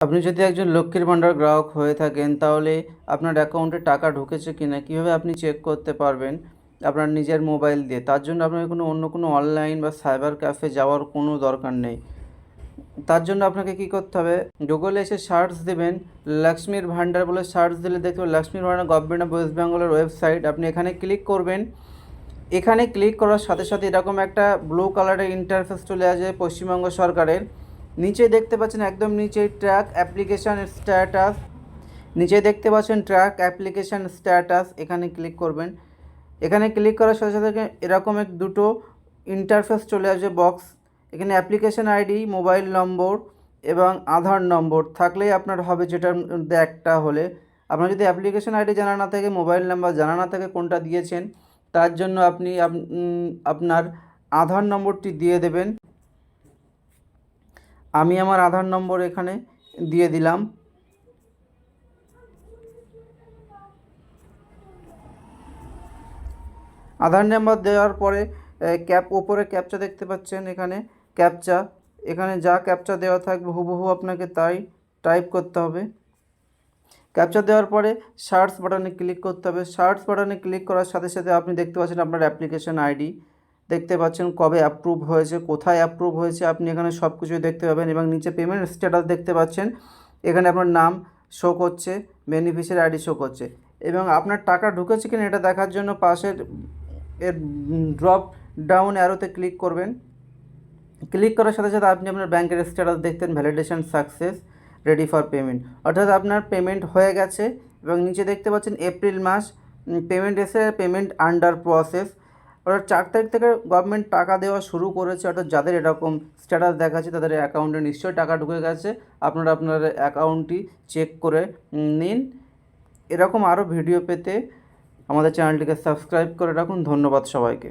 আপনি যদি একজন লক্ষ্মীর ভাণ্ডার গ্রাহক হয়ে থাকেন তাহলে আপনার অ্যাকাউন্টে টাকা ঢুকেছে কিনা কীভাবে আপনি চেক করতে পারবেন আপনার নিজের মোবাইল দিয়ে। তার জন্য আপনাকে অন্য কোনো অনলাইন বা সাইবার ক্যাফে যাওয়ার কোনো দরকার নেই। তার জন্য আপনাকে কী করতে হবে, গুগলে এসে সার্চ দেবেন লক্ষ্মীর ভাণ্ডার বলে সার্চ দিলে দেখতে পাবেন লক্ষ্মীর ভাণ্ডার গভর্নমেন্ট অফ ওয়েস্ট বেঙ্গলের ওয়েবসাইট। আপনি এখানে ক্লিক করবেন। এখানে ক্লিক করার সাথে সাথে এরকম একটা ব্লু কালারের ইন্টারফেস চলে আসে পশ্চিমবঙ্গ সরকারের। নিচে দেখতে পাচ্ছেন একদম নিচে ট্র্যাক অ্যাপ্লিকেশান স্ট্যাটাস, নিচে দেখতে পাচ্ছেন ট্র্যাক অ্যাপ্লিকেশান স্ট্যাটাস, এখানে ক্লিক করবেন। এখানে ক্লিক করার সাথে সাথে এরকম দুটো ইন্টারফেস চলে আসে বক্স। এখানে অ্যাপ্লিকেশান আইডি, মোবাইল নম্বর এবং আধার নম্বর থাকলেই আপনার হবে, যেটার মধ্যে একটা হলে। আপনার যদি অ্যাপ্লিকেশান আইডি জানা না থাকে, মোবাইল নাম্বার জানা না থাকে কোনটা দিয়েছেন, তার জন্য আপনি আপনার আধার নম্বরটি দিয়ে দেবেন। আমি আমার আধার নম্বর এখানে দিয়ে দিলাম। আধার নাম্বার দেওয়ার পরে ওপরে ক্যাপচা দেখতে পাচ্ছেন, এখানে ক্যাপচা, এখানে যা ক্যাপচা দেওয়া থাকবে হুবহু আপনাকে তাই টাইপ করতে হবে। ক্যাপচা দেওয়ার পরে সার্চ বাটনে ক্লিক করতে হবে। সার্চ বাটনে ক্লিক করার সাথে সাথে আপনি দেখতে পাচ্ছেন আপনার অ্যাপ্লিকেশন আইডি, দেখতে পাচ্ছেন কবে অ্যাপ্রুভ হয়েছে, কোথায় অ্যাপ্রুভ হয়েছে, আপনি এখানে সব কিছুই দেখতে পাবেন। এবং নিচে পেমেন্ট স্ট্যাটাস দেখতে পাচ্ছেন, এখানে আপনার নাম শো করছে, বেনিফিশিয়ারি আইডি শো করছে। এবং আপনার টাকা ঢুকেছে কিনা এটা দেখার জন্য পাশের ড্রপ ডাউন অ্যারোতে ক্লিক করবেন। ক্লিক করার সাথে সাথে আপনি আপনার ব্যাংকের স্ট্যাটাস দেখতেন validation success, ready for payment, অর্থাৎ আপনার পেমেন্ট হয়ে গেছে। এবং নিচে দেখতে পাচ্ছেন এপ্রিল মাস পেমেন্ট এসে, পেমেন্ট আন্ডার প্রসেস, অর্থাৎ 4 তারিখ থেকে গভর্নমেন্ট টাকা দেওয়া শুরু করেছে। অর্থাৎ যাদের এরকম স্ট্যাটাস দেখাচ্ছে তাদের অ্যাকাউন্টে নিশ্চয়ই টাকা ঢুকে গেছে। আপনারা আপনার অ্যাকাউন্টটি চেক করে নিন। এরকম আরও ভিডিও পেতে আমাদের চ্যানেলটিকে সাবস্ক্রাইব করে রাখুন। ধন্যবাদ সবাইকে।